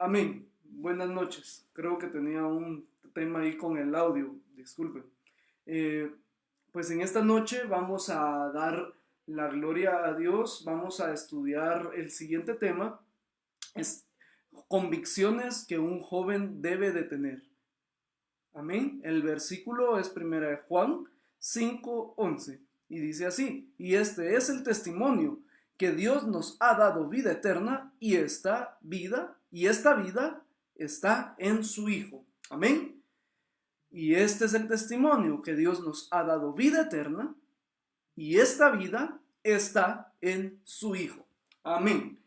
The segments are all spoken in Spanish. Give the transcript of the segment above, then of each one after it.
Amén. Buenas noches. Creo que tenía un tema ahí con el audio. Disculpen. Eh, pues en esta noche vamos a dar la gloria a Dios. Vamos a estudiar el siguiente tema. Es convicciones que un joven debe de tener. Amén. El versículo es 1 Juan 5:11 y dice así: y este es el testimonio que Dios nos ha dado vida eterna y esta vida está en su Hijo. Amén. Y este es el testimonio que Dios nos ha dado vida eterna y esta vida está en su Hijo. Amén.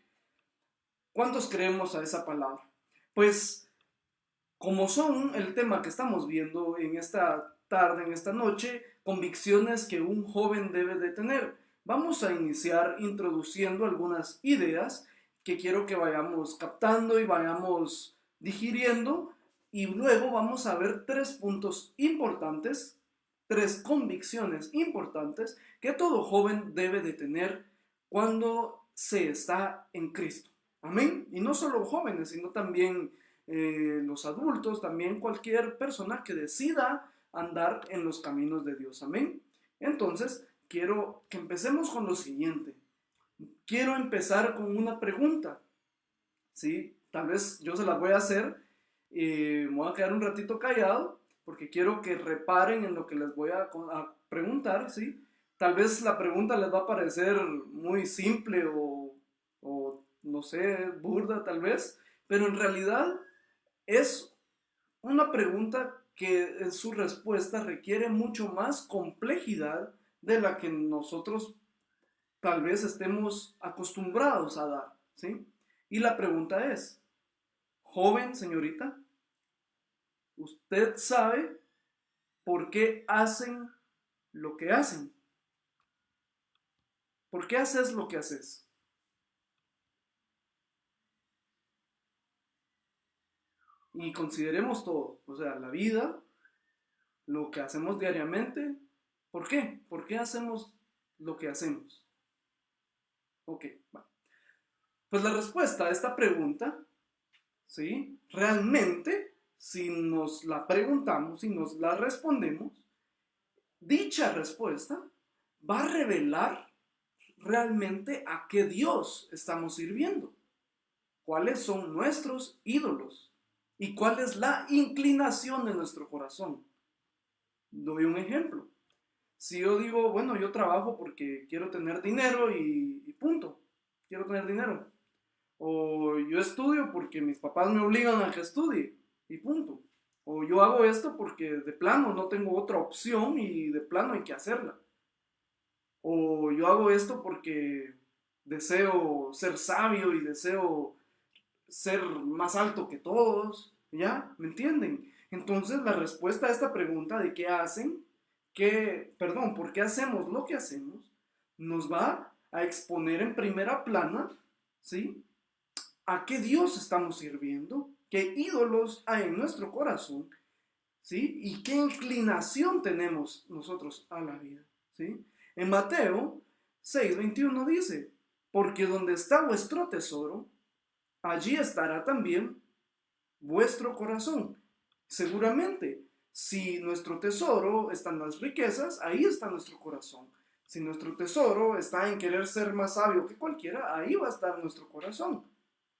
¿Cuántos creemos a esa palabra? Pues como son el tema que estamos viendo en esta tarde, en esta noche, convicciones que un joven debe de tener. Vamos a iniciar introduciendo algunas ideas que quiero que vayamos captando y vayamos digiriendo, y luego vamos a ver tres puntos importantes, tres convicciones importantes que todo joven debe de tener cuando se está en Cristo. Amén. Y no solo jóvenes, sino también los adultos, también cualquier persona que decida andar en los caminos de Dios. Amén. Entonces, quiero que empecemos con lo siguiente. Quiero empezar con una pregunta. ¿Sí? Tal vez yo se las voy a hacer. Me voy a quedar un ratito callado porque quiero que reparen en lo que les voy a preguntar. ¿Sí? Tal vez la pregunta les va a parecer muy simple o no sé, burda tal vez, pero en realidad es una pregunta que en su respuesta requiere mucho más complejidad de la que nosotros tal vez estemos acostumbrados a dar, ¿sí? Y la pregunta es, joven señorita, ¿usted sabe por qué hacen lo que hacen? ¿Por qué haces lo que haces? Y consideremos todo, o sea, la vida, lo que hacemos diariamente. ¿Por qué? ¿Por qué hacemos lo que hacemos? Ok, va. Pues la respuesta a esta pregunta, ¿sí? Realmente, si nos la preguntamos, si nos la respondemos, dicha respuesta va a revelar realmente a qué Dios estamos sirviendo, cuáles son nuestros ídolos y cuál es la inclinación de nuestro corazón. Doy un ejemplo. Si yo digo, bueno, yo trabajo porque quiero tener dinero y punto, quiero tener dinero. O yo estudio porque mis papás me obligan a que estudie y punto. O yo hago esto porque de plano no tengo otra opción y de plano hay que hacerla. O yo hago esto porque deseo ser sabio y deseo ser más alto que todos. ¿Ya? ¿Me entienden? Entonces la respuesta a esta pregunta de qué hacen, por qué hacemos lo que hacemos, nos va a exponer en primera plana, ¿sí? A qué Dios estamos sirviendo, qué ídolos hay en nuestro corazón, ¿sí? Y qué inclinación tenemos nosotros a la vida, ¿sí? En Mateo 6:21 dice, porque donde está vuestro tesoro, allí estará también vuestro corazón. Seguramente, si nuestro tesoro está en las riquezas, ahí está nuestro corazón. Si nuestro tesoro está en querer ser más sabio que cualquiera, ahí va a estar nuestro corazón.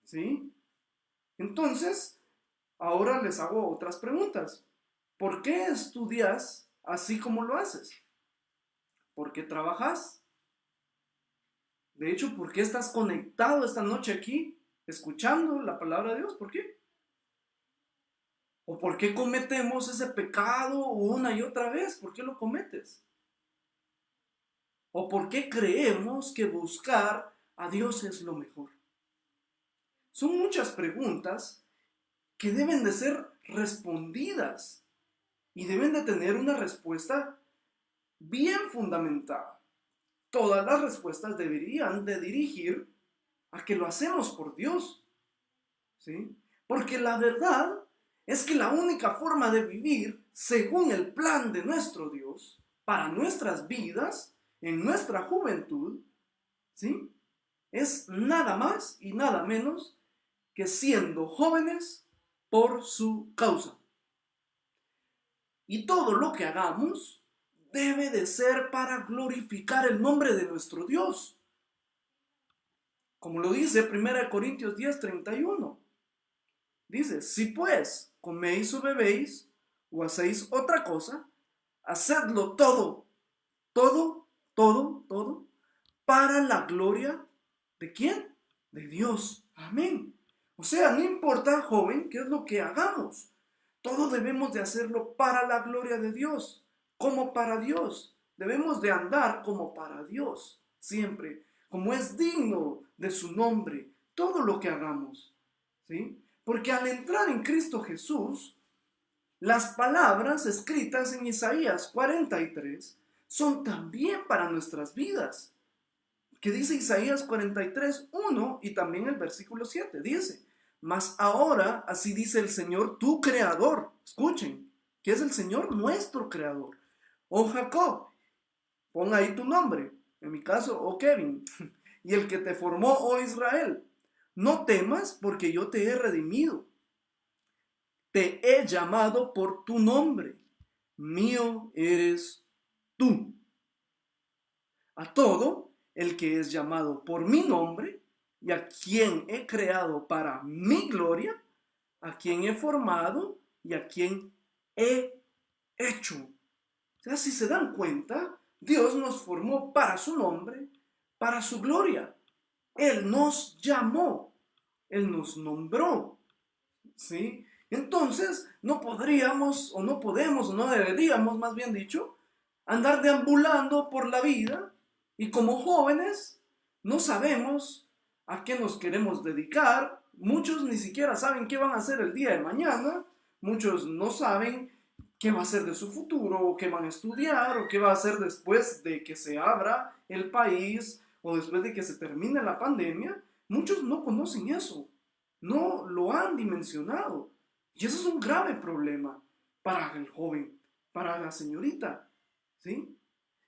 ¿Sí? Entonces, ahora les hago otras preguntas. ¿Por qué estudias así como lo haces? ¿Por qué trabajas? De hecho, ¿por qué estás conectado esta noche aquí, escuchando la palabra de Dios? ¿Por qué? ¿O por qué cometemos ese pecado una y otra vez? ¿Por qué lo cometes? ¿O por qué creemos que buscar a Dios es lo mejor? Son muchas preguntas que deben de ser respondidas y deben de tener una respuesta bien fundamentada. Todas las respuestas deberían de dirigir a que lo hacemos por Dios, ¿sí? Porque la verdad es que la única forma de vivir según el plan de nuestro Dios para nuestras vidas, en nuestra juventud, ¿sí? Es nada más y nada menos que siendo jóvenes por su causa. Y todo lo que hagamos debe de ser para glorificar el nombre de nuestro Dios. Como lo dice 1 Corintios 10:31. Dice, si pues coméis o bebéis o hacéis otra cosa, hacedlo todo, para la gloria ¿de quién? De Dios. Amén. O sea, no importa, joven, qué es lo que hagamos. Todo debemos de hacerlo para la gloria de Dios, como para Dios. Debemos de andar como para Dios, siempre, como es digno de su nombre, todo lo que hagamos. ¿Sí? Porque al entrar en Cristo Jesús, las palabras escritas en Isaías 43 son también para nuestras vidas. Que dice Isaías 43:1 y también el versículo 7, dice, mas ahora así dice el Señor tu creador. Escuchen, que es el Señor nuestro creador. Oh Jacob, pon ahí tu nombre, en mi caso, oh Kevin, y el que te formó, oh Israel. No temas porque yo te he redimido. Te he llamado por tu nombre. Mío eres tú. A todo el que es llamado por mi nombre y a quien he creado para mi gloria, a quien he formado y a quien he hecho. O sea, si se dan cuenta, Dios nos formó para su nombre, para su gloria. Él nos llamó, Él nos nombró, ¿sí? Entonces, no podríamos, o no podemos, o no deberíamos, más bien dicho, andar deambulando por la vida y como jóvenes no sabemos a qué nos queremos dedicar. Muchos ni siquiera saben qué van a hacer el día de mañana. Muchos no saben qué va a ser de su futuro, o qué van a estudiar, o qué va a hacer después de que se abra el país, o después de que se termine la pandemia. Muchos no conocen eso, no lo han dimensionado. Y eso es un grave problema para el joven, para la señorita, ¿sí?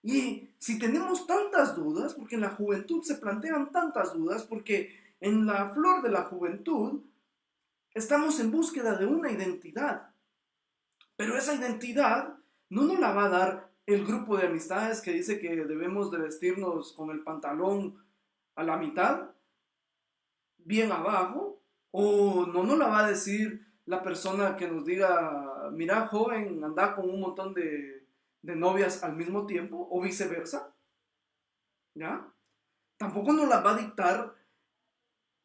Y si tenemos tantas dudas, porque en la juventud se plantean tantas dudas, porque en la flor de la juventud estamos en búsqueda de una identidad, pero esa identidad no nos la va a dar el grupo de amistades que dice que debemos de vestirnos con el pantalón a la mitad, bien abajo, o no nos la va a decir la persona que nos diga, mira joven, anda con un montón de novias al mismo tiempo, o viceversa, ¿ya? Tampoco nos la va a dictar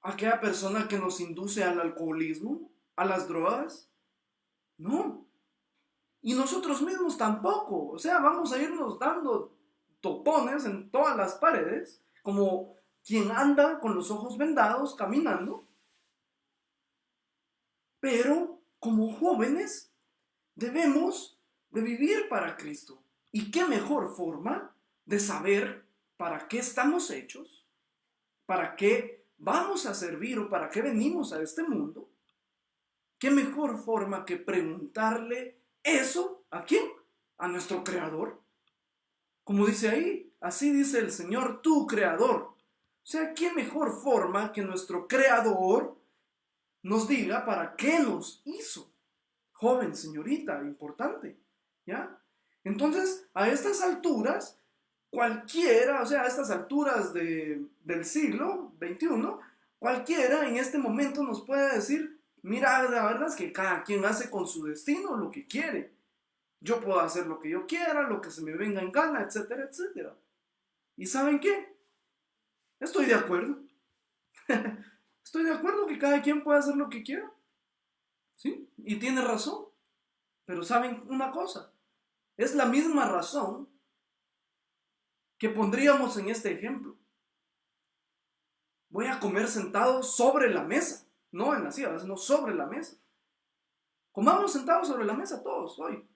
aquella persona que nos induce al alcoholismo, a las drogas, no. Y nosotros mismos tampoco, o sea, vamos a irnos dando topones en todas las paredes, como quien anda con los ojos vendados caminando, pero como jóvenes debemos de vivir para Cristo. ¿Y qué mejor forma de saber para qué estamos hechos? ¿Para qué vamos a servir o para qué venimos a este mundo? ¿Qué mejor forma que preguntarle eso a quién? A nuestro Creador. Como dice ahí, así dice el Señor, tu Creador. O sea, ¿qué mejor forma que nuestro Creador nos diga para qué nos hizo? Joven, señorita, importante, ¿ya? Entonces, a estas alturas, cualquiera, o sea, a estas alturas del siglo XXI, cualquiera en este momento nos puede decir, mira, la verdad es que cada quien hace con su destino lo que quiere. Yo puedo hacer lo que yo quiera, lo que se me venga en gana, etcétera, etcétera. ¿Y saben qué? Estoy de acuerdo. Estoy de acuerdo que cada quien puede hacer lo que quiera. ¿Sí? Y tiene razón. Pero ¿saben una cosa? Es la misma razón que pondríamos en este ejemplo. Voy a comer sentado sobre la mesa. No en las sillas, no sobre la mesa. Comamos sentados sobre la mesa todos hoy.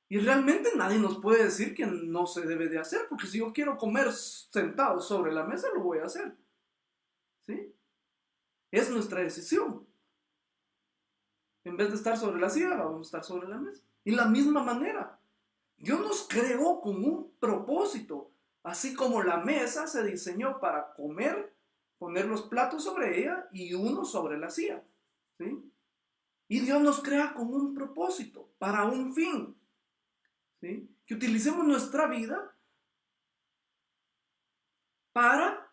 Y realmente nadie nos puede decir que no se debe de hacer, porque si yo quiero comer sentado sobre la mesa, lo voy a hacer. ¿Sí? Es nuestra decisión. En vez de estar sobre la silla, vamos a estar sobre la mesa. Y la misma manera, Dios nos creó con un propósito, así como la mesa se diseñó para comer, poner los platos sobre ella y uno sobre la silla, ¿sí? Y Dios nos crea con un propósito, para un fin, ¿sí? Que utilicemos nuestra vida para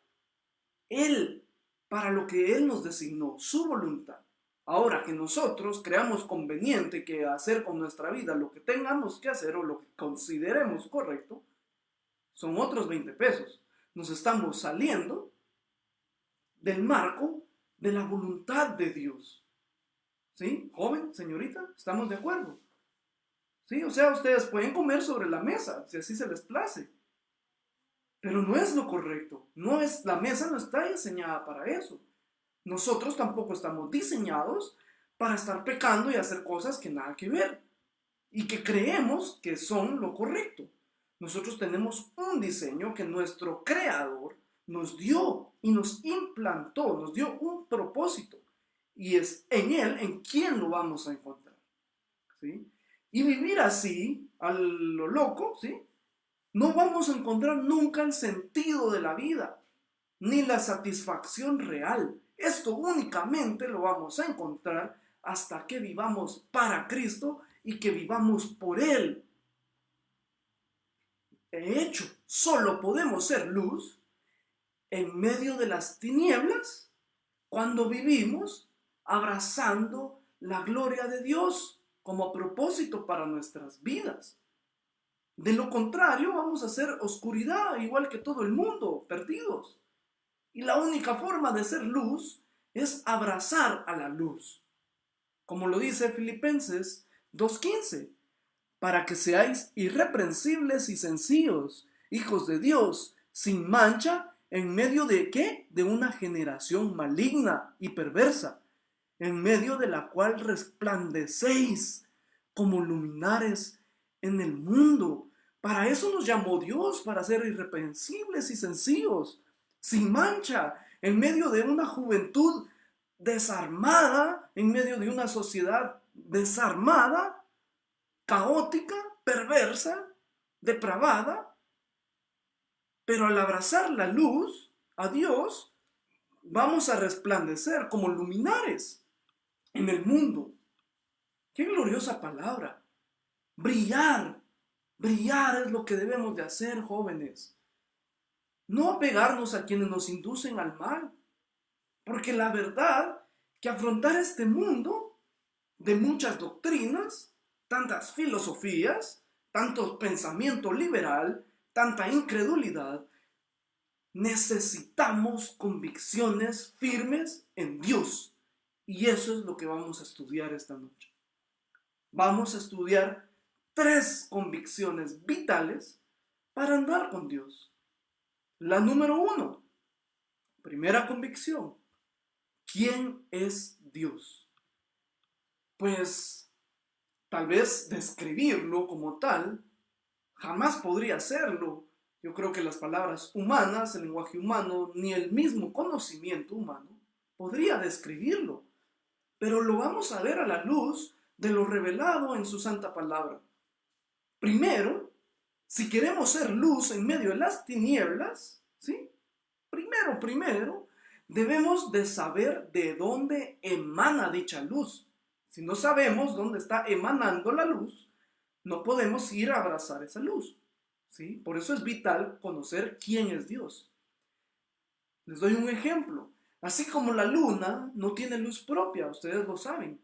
Él, para lo que Él nos designó, su voluntad. Ahora que nosotros creamos conveniente que hacer con nuestra vida lo que tengamos que hacer o lo que consideremos correcto, son otros 20 pesos. Nos estamos saliendo del marco de la voluntad de Dios. ¿Sí? Joven, señorita, ¿estamos de acuerdo? ¿Sí? O sea, ustedes pueden comer sobre la mesa, si así se les place. Pero no es lo correcto. La mesa no está diseñada para eso. Nosotros tampoco estamos diseñados para estar pecando y hacer cosas que nada que ver y que creemos que son lo correcto. Nosotros tenemos un diseño que nuestro creador nos dio y nos implantó, nos dio un propósito. Y es en Él en quien lo vamos a encontrar, ¿sí? Y vivir así, a lo loco, ¿sí? No vamos a encontrar nunca el sentido de la vida, ni la satisfacción real. Esto únicamente lo vamos a encontrar hasta que vivamos para Cristo y que vivamos por Él. De hecho, solo podemos ser luz en medio de las tinieblas cuando vivimos abrazando la gloria de Dios como propósito para nuestras vidas. De lo contrario, vamos a ser oscuridad, igual que todo el mundo, perdidos. Y la única forma de ser luz es abrazar a la luz. Como lo dice Filipenses 2:15, para que seáis irreprensibles y sencillos, hijos de Dios, sin mancha, en medio de ¿qué? De una generación maligna y perversa, en medio de la cual resplandecéis como luminares en el mundo. Para eso nos llamó Dios, para ser irreprensibles y sencillos, sin mancha, en medio de una juventud desarmada, en medio de una sociedad desarmada, caótica, perversa, depravada. Pero al abrazar la luz a Dios, vamos a resplandecer como luminares en el mundo. ¡Qué gloriosa palabra! Brillar, brillar es lo que debemos de hacer, jóvenes. No apegarnos a quienes nos inducen al mal, porque la verdad que afrontar este mundo de muchas doctrinas, tantas filosofías, tanto pensamiento liberal, tanta incredulidad, necesitamos convicciones firmes en Dios. Y eso es lo que vamos a estudiar esta noche. Vamos a estudiar 3 convicciones vitales para andar con Dios. La número 1, primera convicción: ¿quién es Dios? Pues tal vez describirlo como tal jamás podría hacerlo. Yo creo que las palabras humanas, el lenguaje humano, ni el mismo conocimiento humano podría describirlo. Pero lo vamos a ver a la luz de lo revelado en su santa palabra. Primero, si queremos ser luz en medio de las tinieblas, ¿sí? Primero, debemos de saber de dónde emana dicha luz. Si no sabemos dónde está emanando la luz, no podemos ir a abrazar esa luz, ¿sí? Por eso es vital conocer quién es Dios. Les doy un ejemplo. Así como la luna no tiene luz propia, ustedes lo saben,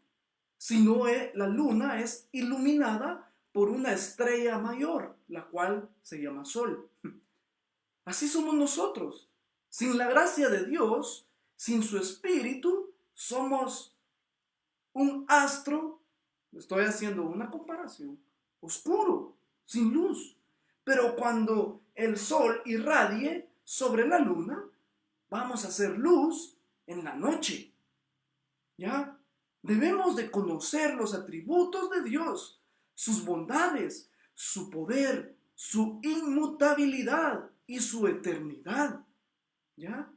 sino la luna es iluminada por una estrella mayor, la cual se llama Sol. Así somos nosotros. Sin la gracia de Dios, sin su espíritu, somos un astro, estoy haciendo una comparación, oscuro, sin luz. Pero cuando el sol irradie sobre la luna, vamos a hacer luz en la noche. ¿Ya? Debemos de conocer los atributos de Dios, sus bondades, su poder, su inmutabilidad y su eternidad. ¿Ya?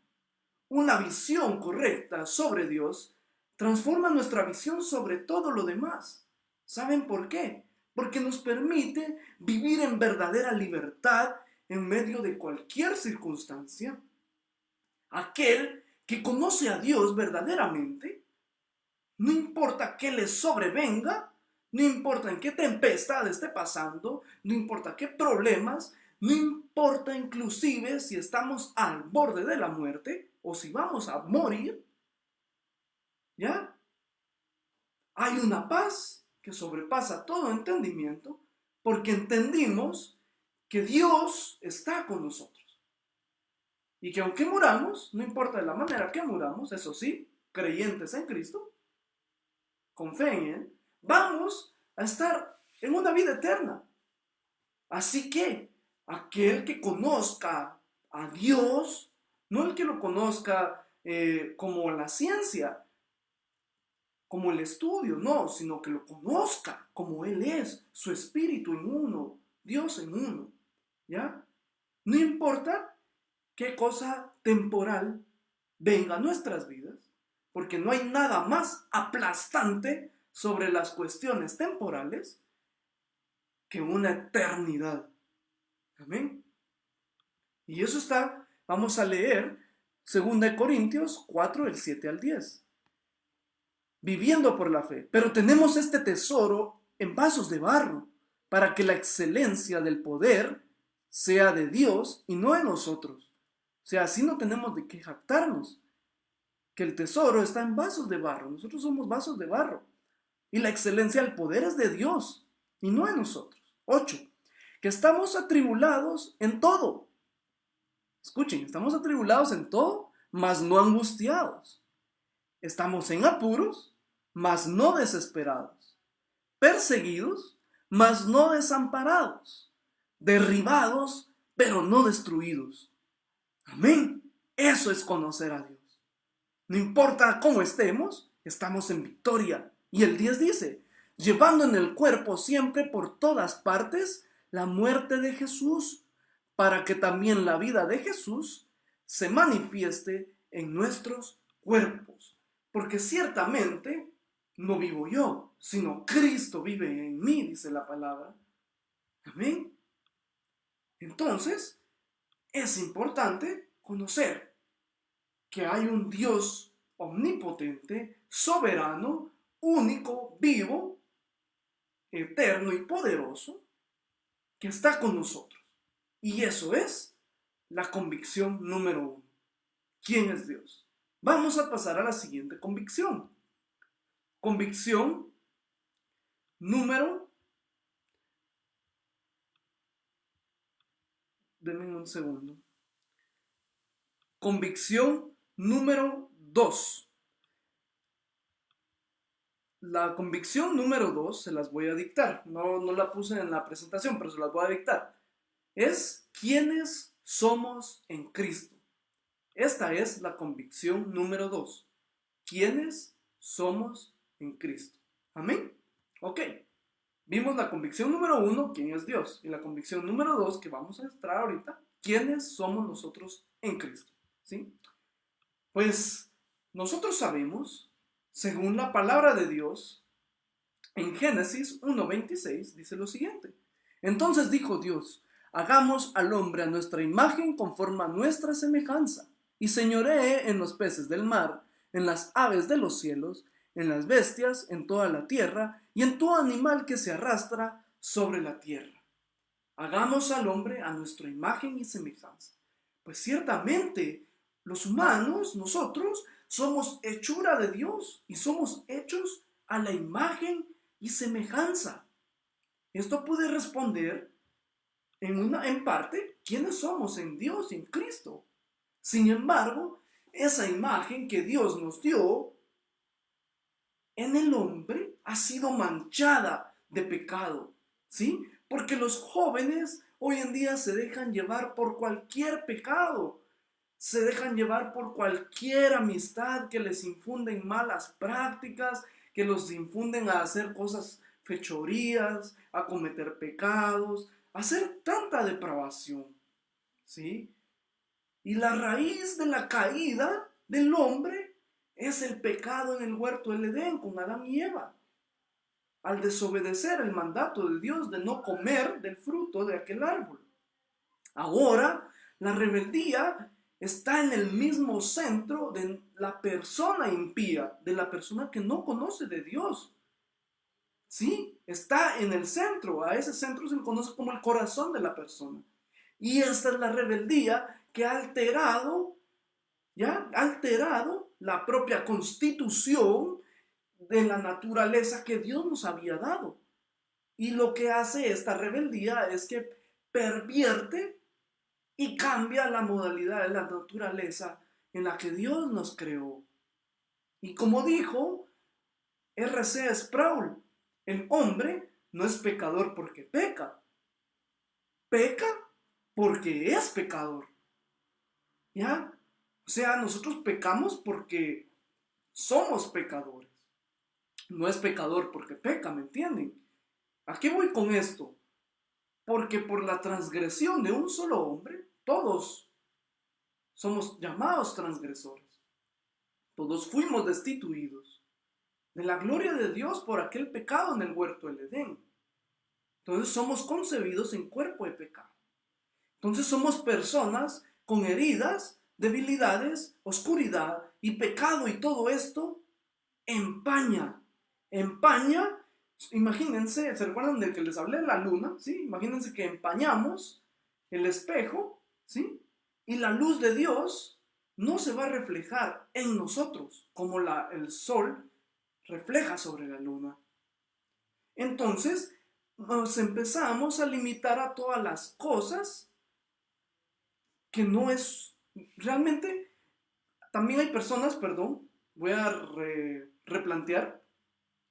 Una visión correcta sobre Dios transforma nuestra visión sobre todo lo demás. ¿Saben por qué? Porque nos permite vivir en verdadera libertad en medio de cualquier circunstancia. Aquel que conoce a Dios verdaderamente, no importa qué le sobrevenga, no importa en qué tempestad esté pasando, no importa qué problemas, no importa inclusive si estamos al borde de la muerte o si vamos a morir, ¿ya? Hay una paz que sobrepasa todo entendimiento porque entendimos que Dios está con nosotros. Y que aunque muramos, no importa de la manera que muramos, eso sí, creyentes en Cristo, con fe en Él, vamos a estar en una vida eterna. Así que aquel que conozca a Dios, no el que lo conozca como la ciencia, como el estudio, no, sino que lo conozca como Él es, su espíritu en uno, Dios en uno, ¿ya? No importa qué cosa temporal venga a nuestras vidas, porque no hay nada más aplastante sobre las cuestiones temporales que una eternidad. Amén. Y eso está, vamos a leer 2 Corintios 4, del 7 al 10. Viviendo por la fe. Pero tenemos este tesoro en vasos de barro, para que la excelencia del poder sea de Dios y no de nosotros. O sea, así no tenemos de qué jactarnos, que el tesoro está en vasos de barro. Nosotros somos vasos de barro. Y la excelencia del poder es de Dios y no de nosotros. 8. Que estamos atribulados en todo. Escuchen, estamos atribulados en todo, mas no angustiados. Estamos en apuros, mas no desesperados. Perseguidos, mas no desamparados. Derribados, pero no destruidos. Amén. Eso es conocer a Dios. No importa cómo estemos, estamos en victoria. Y el 10 dice, llevando en el cuerpo siempre por todas partes la muerte de Jesús, para que también la vida de Jesús se manifieste en nuestros cuerpos. Porque ciertamente no vivo yo, sino Cristo vive en mí, dice la palabra. Amén. Entonces, es importante conocer que hay un Dios omnipotente, soberano, único, vivo, eterno y poderoso, que está con nosotros. Y eso es la convicción número 1. ¿Quién es Dios? Vamos a pasar a la siguiente convicción. Convicción número... Denme un segundo. Convicción número 2. La convicción número 2 se las voy a dictar. No la puse en la presentación, pero se las voy a dictar. Es quiénes somos en Cristo. Esta es la convicción número 2. ¿Quiénes somos en Cristo? Amén. Ok. Vimos la convicción número 1, quién es Dios. Y la convicción número 2, que vamos a entrar ahorita, quiénes somos nosotros en Cristo. ¿Sí? Pues nosotros sabemos, según la palabra de Dios, en Génesis 1:26 dice lo siguiente. Entonces dijo Dios, hagamos al hombre a nuestra imagen conforme a nuestra semejanza, y señoree en los peces del mar, en las aves de los cielos, en las bestias, en toda la tierra, y en todo animal que se arrastra sobre la tierra. Hagamos al hombre a nuestra imagen y semejanza. Pues ciertamente, los humanos, nosotros, somos hechura de Dios y somos hechos a la imagen y semejanza. Esto puede responder en parte quiénes somos en Dios y en Cristo. Sin embargo, esa imagen que Dios nos dio en el hombre ha sido manchada de pecado, ¿sí? Porque los jóvenes hoy en día se dejan llevar por cualquier pecado, se dejan llevar por cualquier amistad que les infunden malas prácticas, que los infunden a hacer cosas fechorías, a cometer pecados, a hacer tanta depravación, ¿sí? Y la raíz de la caída del hombre es el pecado en el huerto del Edén con Adán y Eva. Al desobedecer el mandato de Dios de no comer del fruto de aquel árbol. Ahora, la rebeldía está en el mismo centro de la persona impía, de la persona que no conoce de Dios. ¿Sí? Está en el centro. A ese centro se le conoce como el corazón de la persona. Y esta es la rebeldía que ha alterado, ¿ya? Ha alterado la propia constitución de la naturaleza que Dios nos había dado. Y lo que hace esta rebeldía es que pervierte y cambia la modalidad de la naturaleza en la que Dios nos creó. Y como dijo R.C. Sproul, el hombre no es pecador porque peca, peca porque es pecador. ¿Ya? O sea, nosotros pecamos porque somos pecadores. No es pecador porque peca, ¿me entienden? ¿A qué voy con esto? Porque por la transgresión de un solo hombre, todos somos llamados transgresores. Todos fuimos destituidos de la gloria de Dios por aquel pecado en el huerto del Edén. Entonces somos concebidos en cuerpo de pecado. Entonces somos personas con heridas, debilidades, oscuridad y pecado, y todo esto empaña. Imagínense, ¿se recuerdan del que les hablé de la luna? ¿Sí? Imagínense que empañamos el espejo, ¿sí? Y la luz de Dios no se va a reflejar en nosotros como el sol refleja sobre la luna. Entonces nos empezamos a limitar a todas las cosas que no es realmente. También hay personas, perdón, voy a replantear,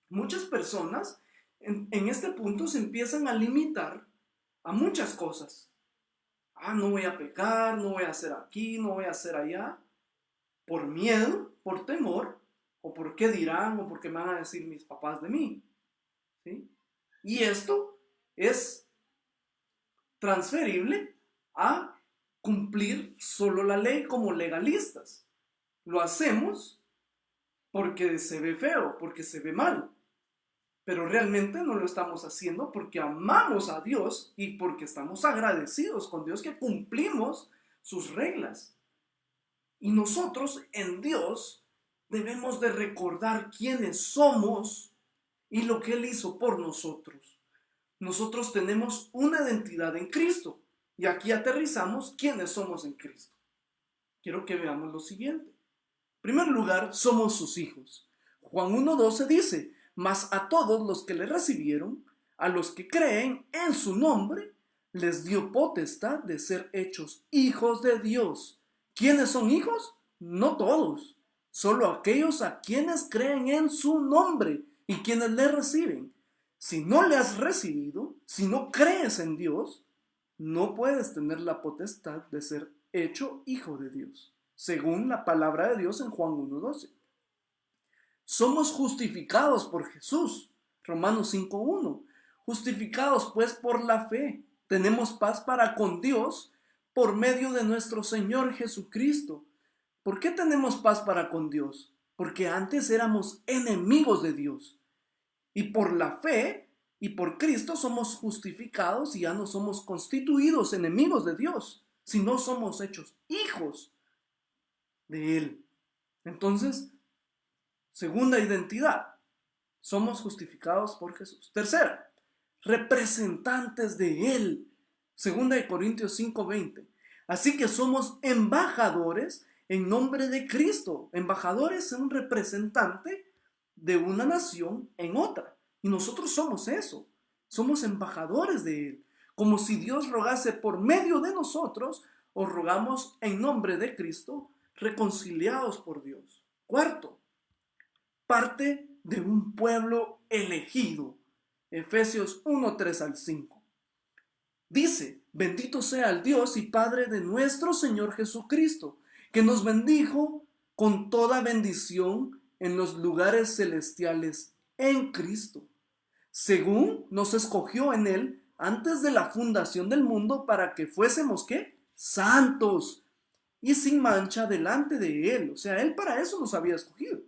muchas personas en este punto se empiezan a limitar a muchas cosas. No voy a pecar, no voy a hacer aquí, no voy a hacer allá, por miedo, por temor, o por qué dirán, o por qué me van a decir mis papás de mí. ¿Sí? Y esto es transferible a cumplir solo la ley como legalistas. Lo hacemos porque se ve feo, porque se ve mal, pero realmente no lo estamos haciendo porque amamos a Dios y porque estamos agradecidos con Dios que cumplimos sus reglas. Y nosotros en Dios debemos de recordar quiénes somos y lo que Él hizo por nosotros. Nosotros tenemos una identidad en Cristo y aquí aterrizamos quiénes somos en Cristo. Quiero que veamos lo siguiente. En primer lugar, somos sus hijos. Juan 1:12 dice: mas a todos los que le recibieron, a los que creen en su nombre, les dio potestad de ser hechos hijos de Dios. ¿Quiénes son hijos? No todos, solo aquellos a quienes creen en su nombre y quienes le reciben. Si no le has recibido, si no crees en Dios, no puedes tener la potestad de ser hecho hijo de Dios, según la palabra de Dios en Juan 1:12. Somos justificados por Jesús, Romanos 5:1. Justificados pues por la fe, tenemos paz para con Dios por medio de nuestro Señor Jesucristo. ¿Por qué tenemos paz para con Dios? Porque antes éramos enemigos de Dios. Y por la fe y por Cristo somos justificados y ya no somos constituidos enemigos de Dios, sino somos hechos hijos de Él. Entonces, segunda identidad, somos justificados por Jesús. Tercera, representantes de Él. Segunda de Corintios 5:20. Así que somos embajadores en nombre de Cristo. Embajadores es un representante de una nación en otra. Y nosotros somos eso. Somos embajadores de Él. Como si Dios rogase por medio de nosotros, o rogamos en nombre de Cristo, reconciliados por Dios. Cuarto, parte de un pueblo elegido. Efesios 1:3-5. Dice: bendito sea el Dios y Padre de nuestro Señor Jesucristo, que nos bendijo con toda bendición en los lugares celestiales en Cristo, según nos escogió en Él antes de la fundación del mundo para que fuésemos, ¿qué? Santos y sin mancha delante de Él. O sea, Él para eso nos había escogido.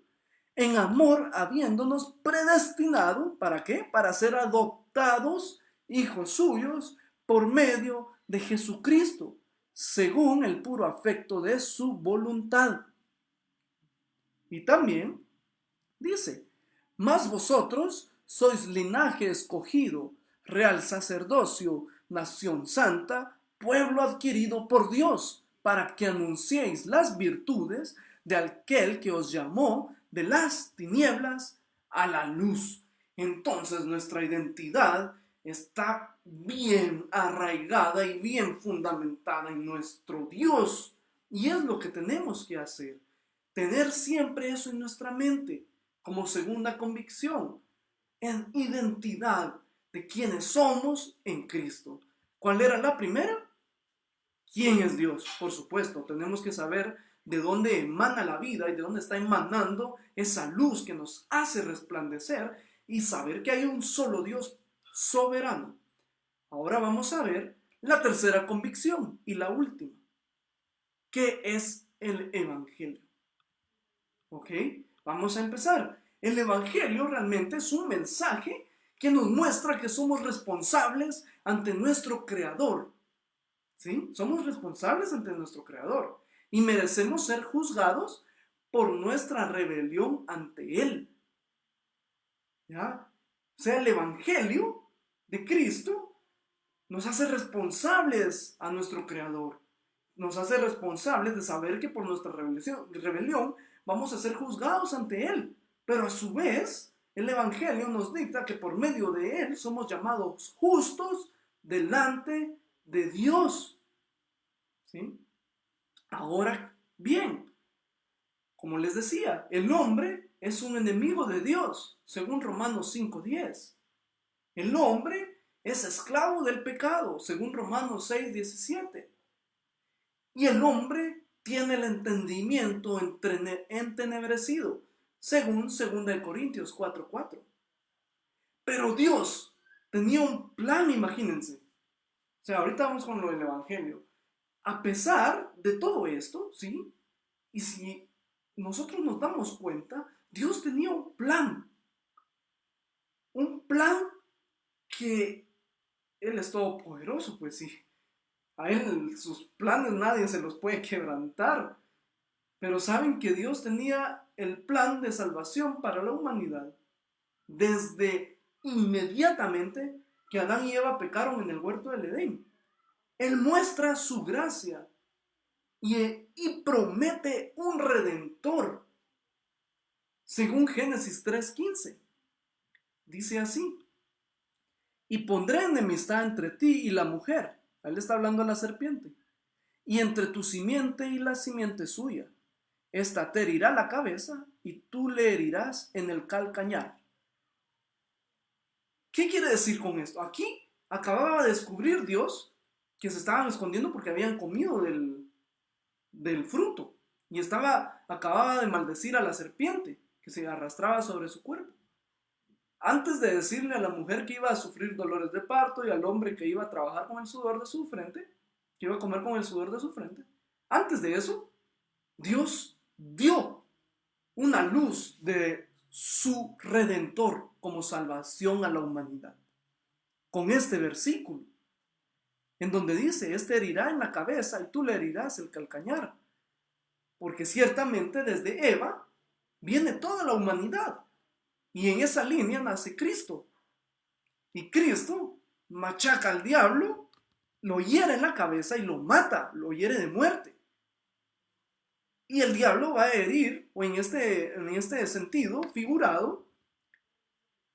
En amor, habiéndonos predestinado, ¿para qué? Para ser adoptados hijos suyos por medio de Jesucristo, según el puro afecto de su voluntad. Y también dice, mas vosotros sois linaje escogido, real sacerdocio, nación santa, pueblo adquirido por Dios, para que anunciéis las virtudes de aquel que os llamó de las tinieblas a la luz. Entonces nuestra identidad está bien arraigada y bien fundamentada en nuestro Dios. Y es lo que tenemos que hacer. Tener siempre eso en nuestra mente como segunda convicción, en identidad de quienes somos en Cristo. ¿Cuál era la primera? ¿Quién es Dios? Por supuesto, tenemos que saber de dónde emana la vida y de dónde está emanando esa luz que nos hace resplandecer y saber que hay un solo Dios soberano. Ahora vamos a ver la tercera convicción y la última, que es el Evangelio. ¿Ok? Vamos a empezar. El Evangelio realmente es un mensaje que nos muestra que somos responsables ante nuestro Creador. ¿Sí? Somos responsables ante nuestro Creador y merecemos ser juzgados por nuestra rebelión ante Él. ¿Ya? O sea, el Evangelio de Cristo nos hace responsables a nuestro Creador. Nos hace responsables de saber que por nuestra rebelión vamos a ser juzgados ante Él. Pero a su vez, el Evangelio nos dicta que por medio de Él somos llamados justos delante de Dios. ¿Sí? Ahora bien, como les decía, el hombre es un enemigo de Dios, según Romanos 5:10. El hombre es esclavo del pecado, según Romanos 6:17. Y el hombre tiene el entendimiento entenebrecido, según 2 Corintios 4:4. Pero Dios tenía un plan, imagínense. O sea, ahorita vamos con lo del Evangelio. A pesar de todo esto, ¿sí? Y si nosotros nos damos cuenta, Dios tenía un plan. Un plan que Él es todopoderoso, pues sí. A Él sus planes nadie se los puede quebrantar. Pero saben que Dios tenía el plan de salvación para la humanidad desde inmediatamente que Adán y Eva pecaron en el huerto del Edén. Él muestra su gracia y promete un redentor. Según Génesis 3:15, dice así: y pondré enemistad entre ti y la mujer. Él está hablando a la serpiente. Y entre tu simiente y la simiente suya. Esta te herirá la cabeza y tú le herirás en el calcañar. ¿Qué quiere decir con esto? Aquí acababa de descubrir Dios que se estaban escondiendo porque habían comido del fruto. Y acababa de maldecir a la serpiente que se arrastraba sobre su cuerpo. Antes de decirle a la mujer que iba a sufrir dolores de parto y al hombre que iba a trabajar con el sudor de su frente, que iba a comer con el sudor de su frente, antes de eso, Dios dio una luz de su redentor como salvación a la humanidad. Con este versículo, en donde dice, este herirá en la cabeza y tú le herirás el calcañar. Porque ciertamente desde Eva viene toda la humanidad. Y en esa línea nace Cristo. Y Cristo machaca al diablo, lo hiere en la cabeza y lo mata, lo hiere de muerte. Y el diablo va a herir, o en este sentido figurado,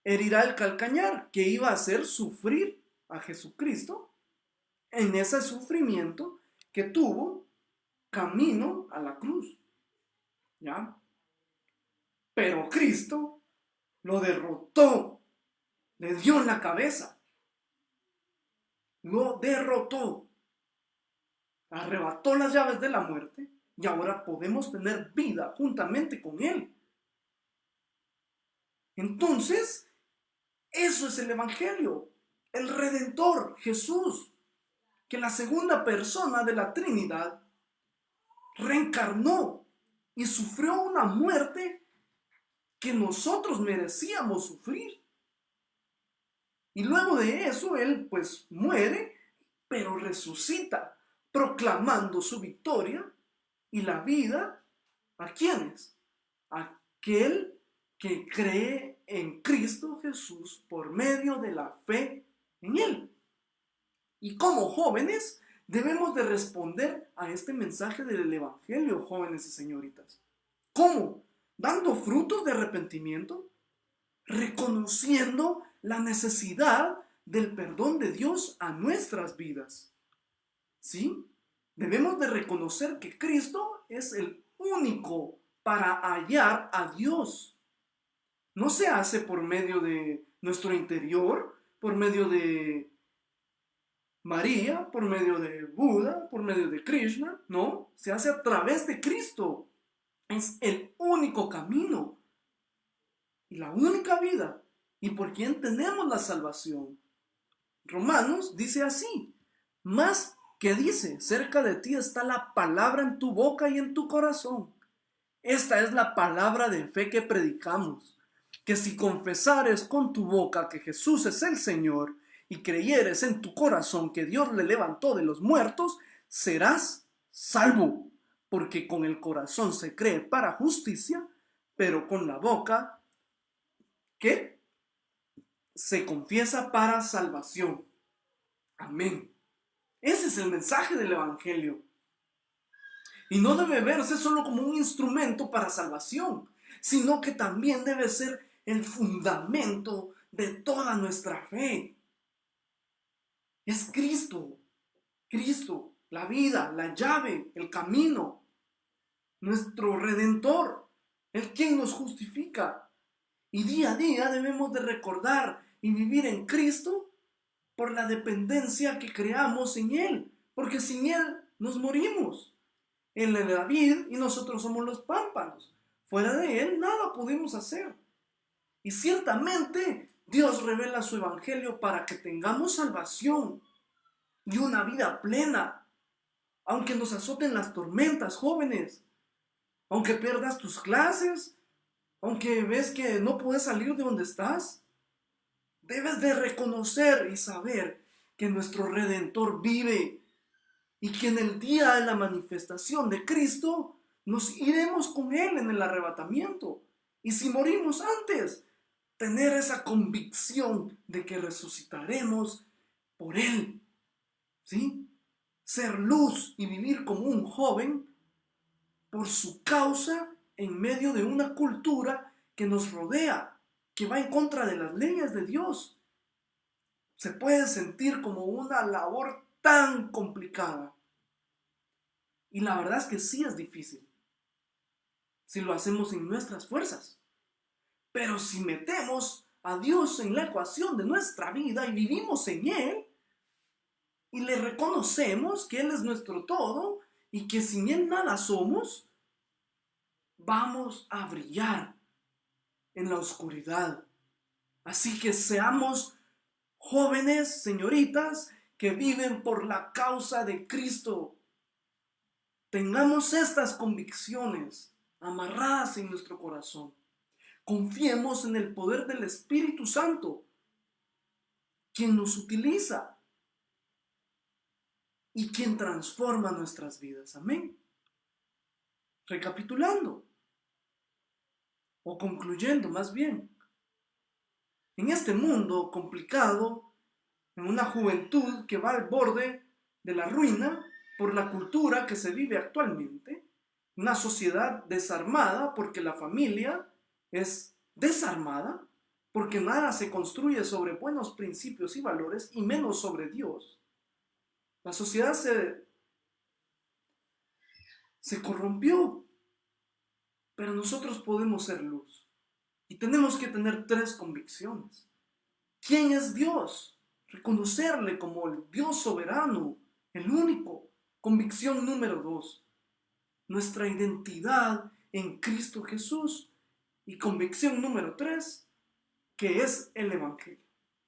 herirá el calcañar, que iba a hacer sufrir a Jesucristo en ese sufrimiento que tuvo camino a la cruz. ¿Ya? Pero Cristo lo derrotó, le dio en la cabeza, lo derrotó, arrebató las llaves de la muerte y ahora podemos tener vida juntamente con Él. Entonces, eso es el Evangelio, el Redentor, Jesús, que la segunda persona de la Trinidad reencarnó y sufrió una muerte que nosotros merecíamos sufrir. Y luego de eso, Él pues muere, pero resucita, proclamando su victoria y la vida. ¿A quiénes? Aquel que cree en Cristo Jesús por medio de la fe en Él. Y como jóvenes debemos de responder a este mensaje del Evangelio, jóvenes y señoritas. ¿Cómo? Dando frutos de arrepentimiento, reconociendo la necesidad del perdón de Dios a nuestras vidas. ¿Sí? Debemos de reconocer que Cristo es el único para hallar a Dios. No se hace por medio de nuestro interior, por medio de María, por medio de Buda, por medio de Krishna, no, se hace a través de Cristo. Es el único camino y la única vida y por quien tenemos la salvación. Romanos dice así, más que dice, cerca de ti está la palabra en tu boca y en tu corazón. Esta es la palabra de fe que predicamos, que si confesares con tu boca que Jesús es el Señor y creyeres en tu corazón que Dios le levantó de los muertos, serás salvo, porque con el corazón se cree para justicia, pero con la boca, ¿qué? Se confiesa para salvación. Amén. Ese es el mensaje del Evangelio. Y no debe verse solo como un instrumento para salvación, sino que también debe ser el fundamento de toda nuestra fe. Es Cristo, la vida, la llave, el camino, nuestro Redentor, el quien nos justifica. Y día a día debemos de recordar y vivir en Cristo por la dependencia que creamos en Él, porque sin Él nos morimos. Él es la vid y nosotros somos los pámpanos. Fuera de Él nada podemos hacer. Y ciertamente Dios revela su evangelio para que tengamos salvación y una vida plena. Aunque nos azoten las tormentas, jóvenes, aunque pierdas tus clases, aunque ves que no puedes salir de donde estás, debes de reconocer y saber que nuestro Redentor vive y que en el día de la manifestación de Cristo nos iremos con Él en el arrebatamiento. Y si morimos antes, tener esa convicción de que resucitaremos por Él. ¿Sí? Ser luz y vivir como un joven por su causa en medio de una cultura que nos rodea, que va en contra de las leyes de Dios. Se puede sentir como una labor tan complicada. Y la verdad es que sí es difícil, si lo hacemos en nuestras fuerzas. Pero si metemos a Dios en la ecuación de nuestra vida y vivimos en Él, y le reconocemos que Él es nuestro todo, y que sin Él nada somos, vamos a brillar en la oscuridad. Así que seamos jóvenes, señoritas, que viven por la causa de Cristo. Tengamos estas convicciones amarradas en nuestro corazón. Confiemos en el poder del Espíritu Santo, quien nos utiliza y quien transforma nuestras vidas. Amén. Recapitulando, o concluyendo más bien, en este mundo complicado, en una juventud que va al borde de la ruina por la cultura que se vive actualmente, una sociedad desarmada porque la familia es desarmada, porque nada se construye sobre buenos principios y valores, y menos sobre Dios. La sociedad se corrompió, pero nosotros podemos ser luz. Y tenemos que tener 3 convicciones. ¿Quién es Dios? Reconocerle como el Dios soberano, el único. Convicción número 2. Nuestra identidad en Cristo Jesús. Y convicción número 3, que es el Evangelio.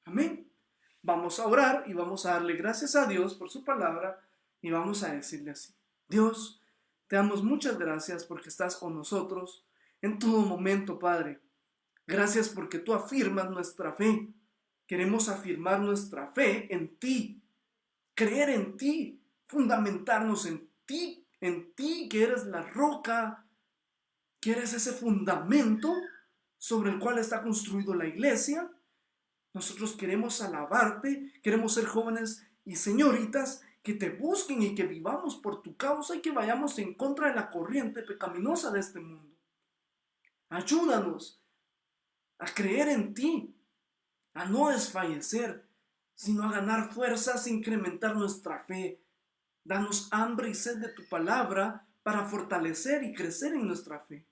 Amén. Vamos a orar y vamos a darle gracias a Dios por su palabra y vamos a decirle así: Dios, te damos muchas gracias porque estás con nosotros en todo momento, Padre. Gracias porque tú afirmas nuestra fe. Queremos afirmar nuestra fe en ti, creer en ti, fundamentarnos en ti que eres la roca, que eres ese fundamento sobre el cual está construido la iglesia. Nosotros queremos alabarte, queremos ser jóvenes y señoritas que te busquen y que vivamos por tu causa y que vayamos en contra de la corriente pecaminosa de este mundo. Ayúdanos a creer en ti, a no desfallecer, sino a ganar fuerzas e incrementar nuestra fe. Danos hambre y sed de tu palabra para fortalecer y crecer en nuestra fe.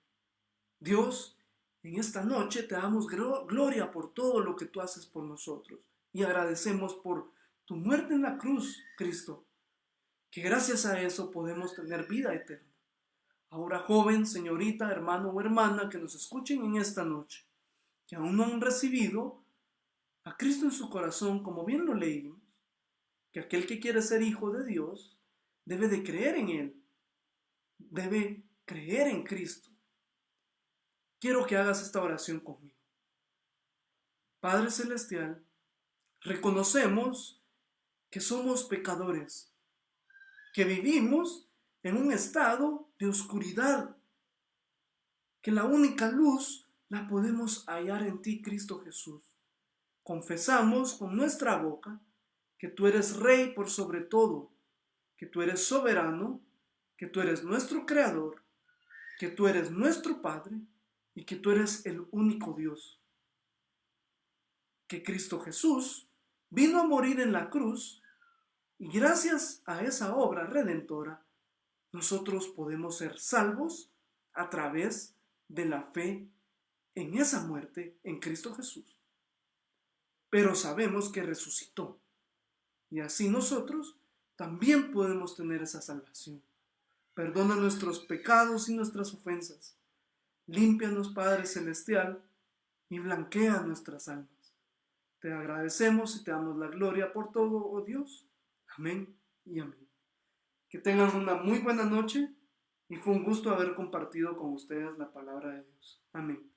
Dios, en esta noche te damos gloria por todo lo que tú haces por nosotros y agradecemos por tu muerte en la cruz, Cristo, que gracias a eso podemos tener vida eterna. Ahora, joven, señorita, hermano o hermana que nos escuchen en esta noche, que aún no han recibido a Cristo en su corazón, como bien lo leímos, que aquel que quiere ser hijo de Dios debe de creer en Él, debe creer en Cristo. Quiero que hagas esta oración conmigo. Padre Celestial, reconocemos que somos pecadores, que vivimos en un estado de oscuridad, que la única luz la podemos hallar en ti, Cristo Jesús. Confesamos con nuestra boca que tú eres Rey por sobre todo, que tú eres soberano, que tú eres nuestro Creador, que tú eres nuestro Padre y que tú eres el único Dios. Que Cristo Jesús vino a morir en la cruz y gracias a esa obra redentora, nosotros podemos ser salvos a través de la fe en esa muerte en Cristo Jesús. Pero sabemos que resucitó y así nosotros también podemos tener esa salvación. Perdona nuestros pecados y nuestras ofensas. Límpianos, Padre Celestial, y blanquea nuestras almas. Te agradecemos y te damos la gloria por todo, oh Dios. Amén y amén. Que tengan una muy buena noche y fue un gusto haber compartido con ustedes la palabra de Dios. Amén.